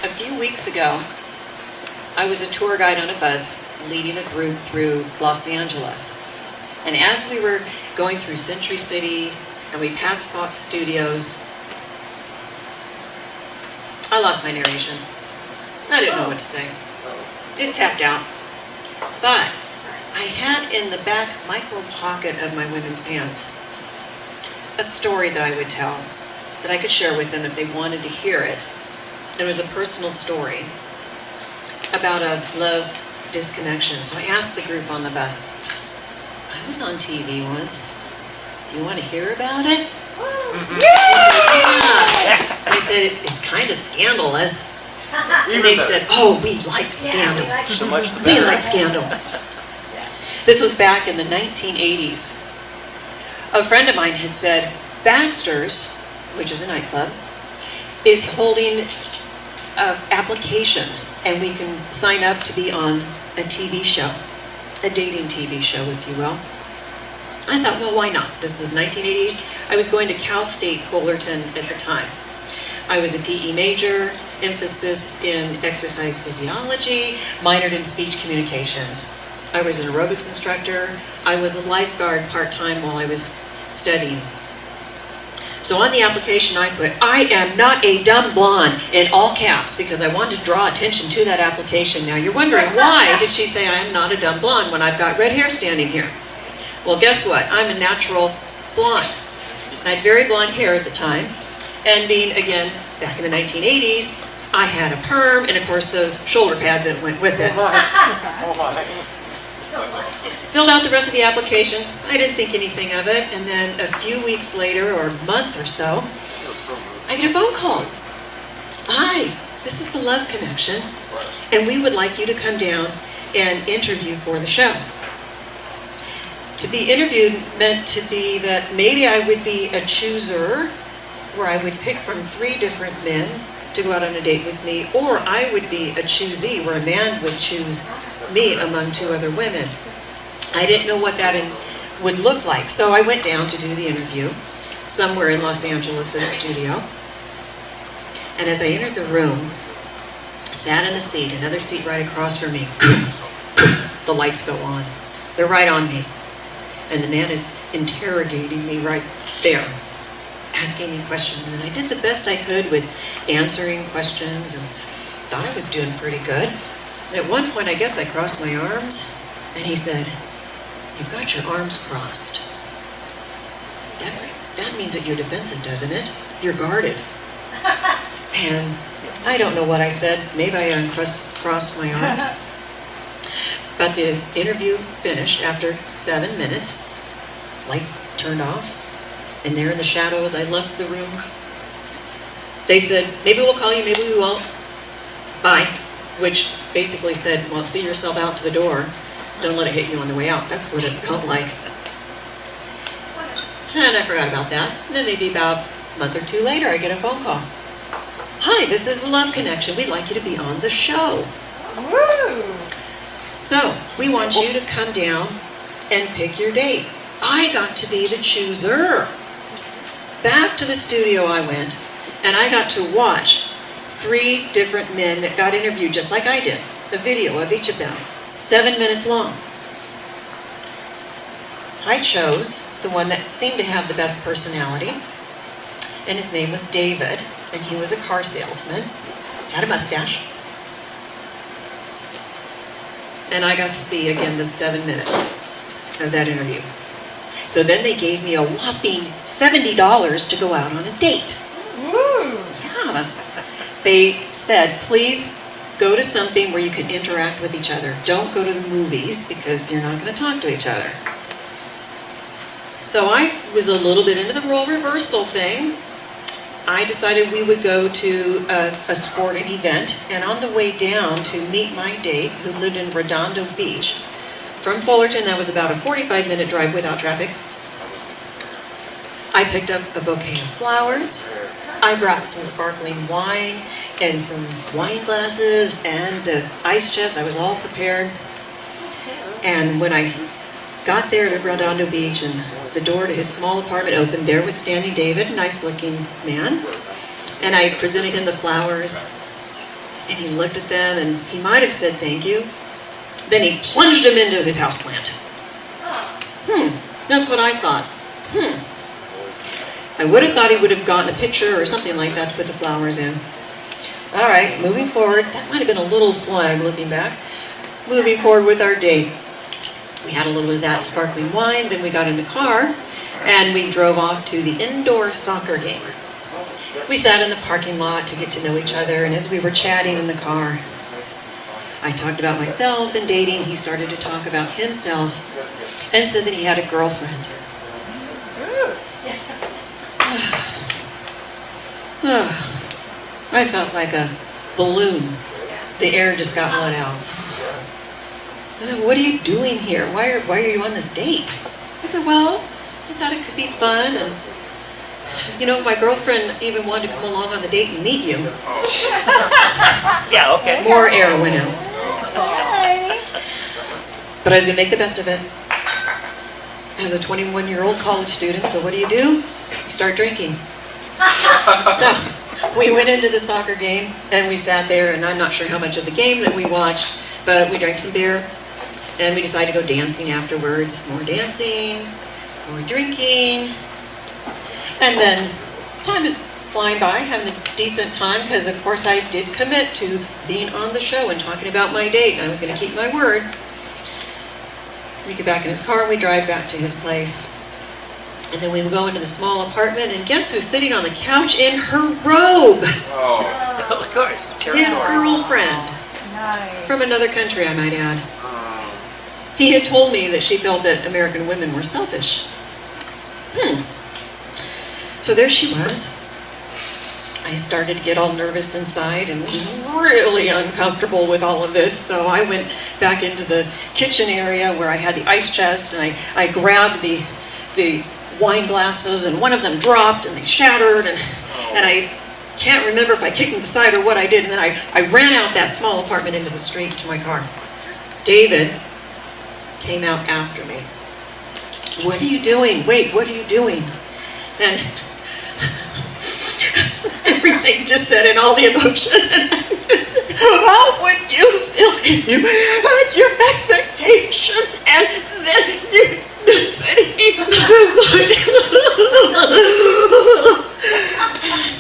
A few weeks ago, I was a tour guide on a bus leading a group through Los Angeles. And as we were going through Century City and we passed Fox Studios, I lost my narration. I didn't know what to say. It tapped out. But I had in the back micro pocket of my women's pants a story that I would tell, that I could share with them if they wanted to hear it. It was a personal story about a love disconnection. So I asked the group on the bus, I was on TV once. Do you want to hear about it? Yeah. I said, it's kind of scandalous. And they said, oh, we like scandal. So much the We better. like scandal. This was back in the 1980s. A friend of mine had said, Baxter's, which is a nightclub, is holding applications, and we can sign up to be on a TV show, a dating TV show, if you will. I thought, well, why not? This is the 1980s. I was going to Cal State Fullerton at the time. I was a PE major, emphasis in exercise physiology, minored in speech communications. I was an aerobics instructor. I was a lifeguard part-time while I was studying. So on the application I put, I am not a dumb blonde, in all caps, because I wanted to draw attention to that application. Now you're wondering, why did she say I am not a dumb blonde when I've got red hair standing here? Well, guess what? I'm a natural blonde. I had very blonde hair at the time, and being, again, back in the 1980s, I had a perm, and of course those shoulder pads that went with it. Filled out the rest of the application. I didn't think anything of it, and then a few weeks later, or a month or so, I get a phone call. Hi, this is the Love Connection, and we would like you to come down and interview for the show. To be interviewed meant to be that maybe I would be a chooser, where I would pick from 3 different men to go out on a date with me, or I would be a choosee, where a man would choose me among 2 other women. I didn't know what that would look like, so I went down to do the interview somewhere in Los Angeles at a studio. And as I entered the room, sat in the seat, another seat right across from me, the lights go on. They're right on me. And the man is interrogating me right there, asking me questions. And I did the best I could with answering questions and thought I was doing pretty good. And at one point, I guess I crossed my arms, and he said, "You've got your arms crossed. That means that you're defensive, doesn't it? You're guarded." And I don't know what I said. Maybe I uncrossed my arms. But the interview finished after 7 minutes. Lights turned off. And there in the shadows, I left the room. They said, "Maybe we'll call you, maybe we won't. Bye." Which basically said, well, see yourself out to the door. Don't let it hit you on the way out. That's what it felt like. And I forgot about that. And then maybe about a month or 2 later, I get a phone call. "Hi, this is the Love Connection. We'd like you to be on the show. Woo! So, we want you to come down and pick your date." I got to be the chooser. Back to the studio I went, and I got to watch 3 different men that got interviewed just like I did. A video of each of them, 7 minutes long. I chose the one that seemed to have the best personality, and his name was David, and he was a car salesman, had a mustache. And I got to see, again, the 7 minutes of that interview. So then they gave me a whopping $70 to go out on a date. Woo! Yeah. They said, please go to something where you can interact with each other. Don't go to the movies, because you're not going to talk to each other. So I was a little bit into the role reversal thing. I decided we would go to a sporting event, and on the way down to meet my date, who lived in Redondo Beach, from Fullerton, that was about a 45-minute drive without traffic. I picked up a bouquet of flowers. I brought some sparkling wine and some wine glasses and the ice chest. I was all prepared. And when I got there to Redondo Beach and the door to his small apartment opened, there was standing David, a nice-looking man. And I presented him the flowers. And he looked at them, and he might have said thank you. Then he plunged them into his houseplant. That's what I thought. I would have thought he would have gotten a picture or something like that to put the flowers in. All right, moving forward. That might have been a little flag looking back. Moving forward with our date. We had a little bit of that sparkling wine, then we got in the car, and we drove off to the indoor soccer game. We sat in the parking lot to get to know each other, and as we were chatting in the car, I talked about myself and dating. He started to talk about himself and said that he had a girlfriend. I felt like a balloon. The air just got let out. I said, what are you doing here? Why are you on this date? I said, well, I thought it could be fun, and my girlfriend even wanted to come along on the date and meet you. Yeah, okay. More air went out. But I was going to make the best of it. As a 21-year-old college student, so what do? You start drinking. So we went into the soccer game, and we sat there, and I'm not sure how much of the game that we watched, but we drank some beer, and we decided to go dancing afterwards. More dancing, more drinking, and then time is flying by, having a decent time, because of course I did commit to being on the show and talking about my date, and I was going to keep my word. We get back in his car, and we drive back to his place. And then we would go into the small apartment, and guess who's sitting on the couch in her robe? Oh, of course. His girlfriend. Nice. From another country, I might add. He had told me that she felt that American women were selfish. So there she was. I started to get all nervous inside and really uncomfortable with all of this. So I went back into the kitchen area where I had the ice chest, and I grabbed the wine glasses, and one of them dropped and they shattered, and I can't remember if I kicked them aside or what I did, and then I ran out that small apartment into the street to my car. David came out after me. What are you doing? Wait, what are you doing? And everything just said in all the emotions, and I just said, how would you feel if you had your expectation and then you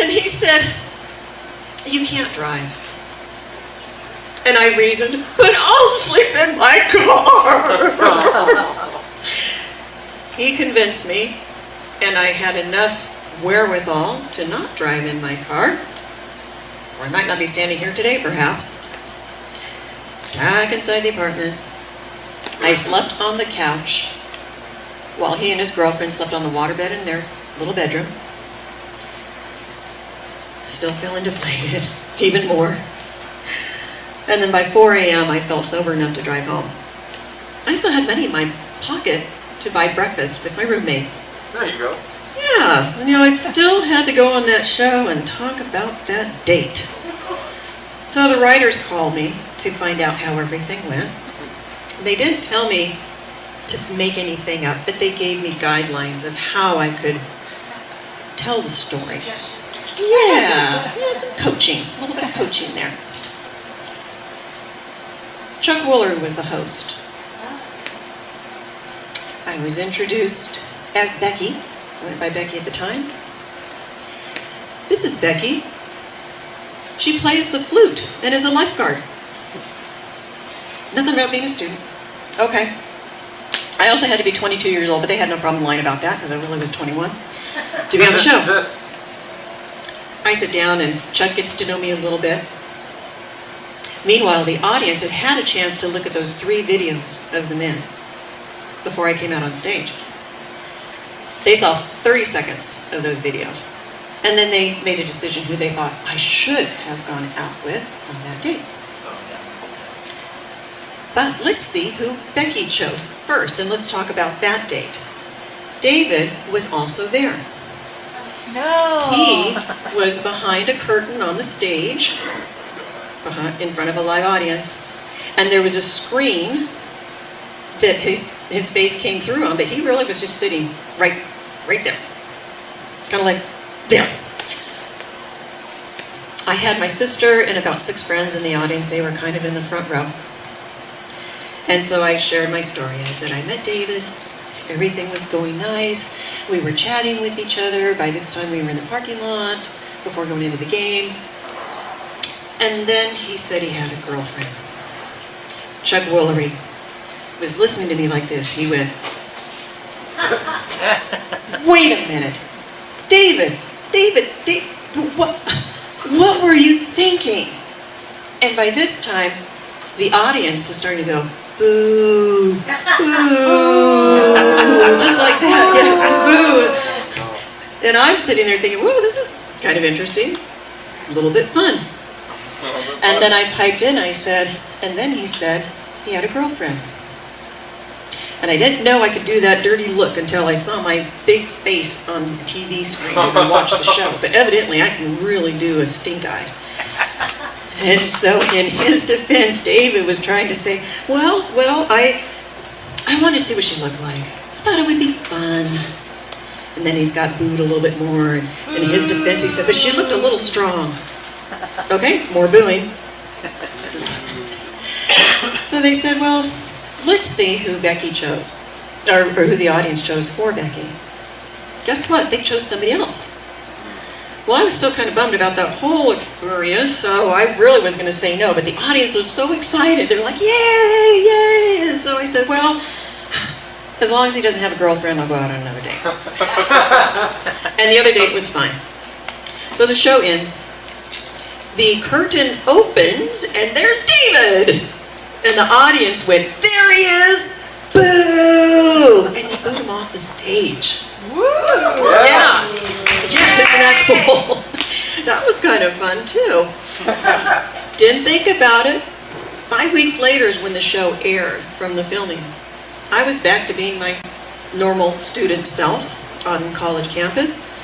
and he said, you can't drive. And I reasoned, but I'll sleep in my car. He convinced me, and I had enough wherewithal to not drive in my car, or I might not be standing here today, perhaps. Back inside the apartment, I slept on the couch while he and his girlfriend slept on the waterbed in their little bedroom. Still feeling deflated, even more. And then by 4 a.m., I felt sober enough to drive home. I still had money in my pocket to buy breakfast with my roommate. There you go. Yeah, I still had to go on that show and talk about that date. So the writers called me to find out how everything went. They didn't tell me to make anything up, but they gave me guidelines of how I could tell the story. Yeah, some coaching, a little bit of coaching there. Chuck Wooler was the host. I was introduced as Becky. I went by Becky at the time. This is Becky. She plays the flute and is a lifeguard. Nothing about being a student. Okay. I also had to be 22 years old, but they had no problem lying about that because I really was 21 to be on the show. I sit down and Chuck gets to know me a little bit. Meanwhile, the audience had had a chance to look at those 3 videos of the men before I came out on stage. They saw 30 seconds of those videos, and then they made a decision who they thought I should have gone out with on that date. But let's see who Becky chose first, and let's talk about that date. David was also there. No. He was behind a curtain on the stage, in front of a live audience, and there was a screen that his face came through on, but he really was just sitting right there. Kind of like there. I had my sister and about 6 friends in the audience. They were kind of in the front row. And so I shared my story. I said, I met David. Everything was going nice. We were chatting with each other. By this time, we were in the parking lot before going into the game. And then he said he had a girlfriend. Chuck Woolery was listening to me like this. He went, wait a minute. David, what were you thinking? And by this time, the audience was starting to go, boo, boo, just like that, yeah, boo. And I'm sitting there thinking, whoa, this is kind of interesting, a little bit fun. And then I piped in, I said, and then he said he had a girlfriend. And I didn't know I could do that dirty look until I saw my big face on the TV screen and I watched the show. But evidently I can really do a stink eye. And so in his defense, David was trying to say, well, I wanted to see what she looked like. I thought it would be fun. And then he's got booed a little bit more. And in his defense, he said, but she looked a little strong. Okay, more booing. So they said, well, let's see who Becky chose, or who the audience chose for Becky. Guess what? They chose somebody else. Well, I was still kind of bummed about that whole experience, so I really was going to say no, but the audience was so excited. They were like, yay, yay! And so I said, well, as long as he doesn't have a girlfriend, I'll go out on another date. And the other date was fine. So the show ends. The curtain opens, and there's David! And the audience went, there he is! Boo! And they booed him off the stage. Woo! Yeah. Yeah, isn't that cool? That was kind of fun, too. Didn't think about it. 5 weeks later is when the show aired from the filming. I was back to being my normal student self on college campus.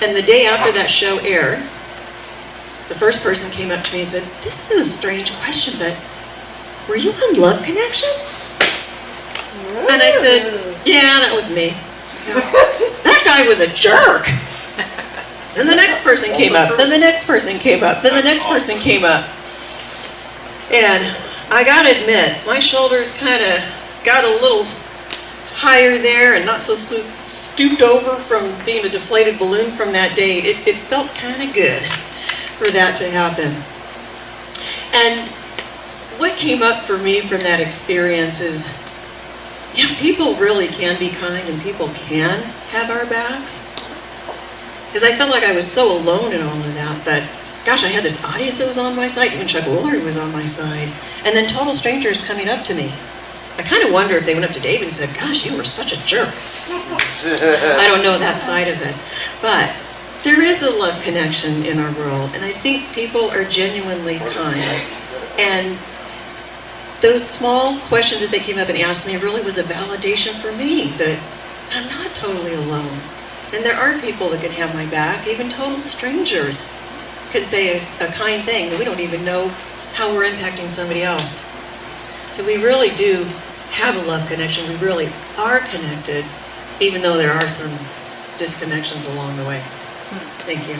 And the day after that show aired, the first person came up to me and said, this is a strange question, but were you on Love Connection? And I said, yeah, that was me. That guy was a jerk. Then the next person came up, then the next person came up, then the next person came up. And I gotta admit, my shoulders kind of got a little higher there and not so stooped over from being a deflated balloon from that date. It felt kind of good for that to happen. And what came up for me from that experience is, yeah, people really can be kind and people can have our backs. Because I felt like I was so alone in all of that, but gosh, I had this audience that was on my side, even Chuck Woolery was on my side, and then total strangers coming up to me. I kind of wonder if they went up to David and said, gosh, you were such a jerk. I don't know that side of it. But there is a love connection in our world, and I think people are genuinely kind. And those small questions that they came up and asked me really was a validation for me that I'm not totally alone. And there are people that can have my back. Even total strangers can say a kind thing that we don't even know how we're impacting somebody else. So we really do have a love connection. We really are connected, even though there are some disconnections along the way. Thank you.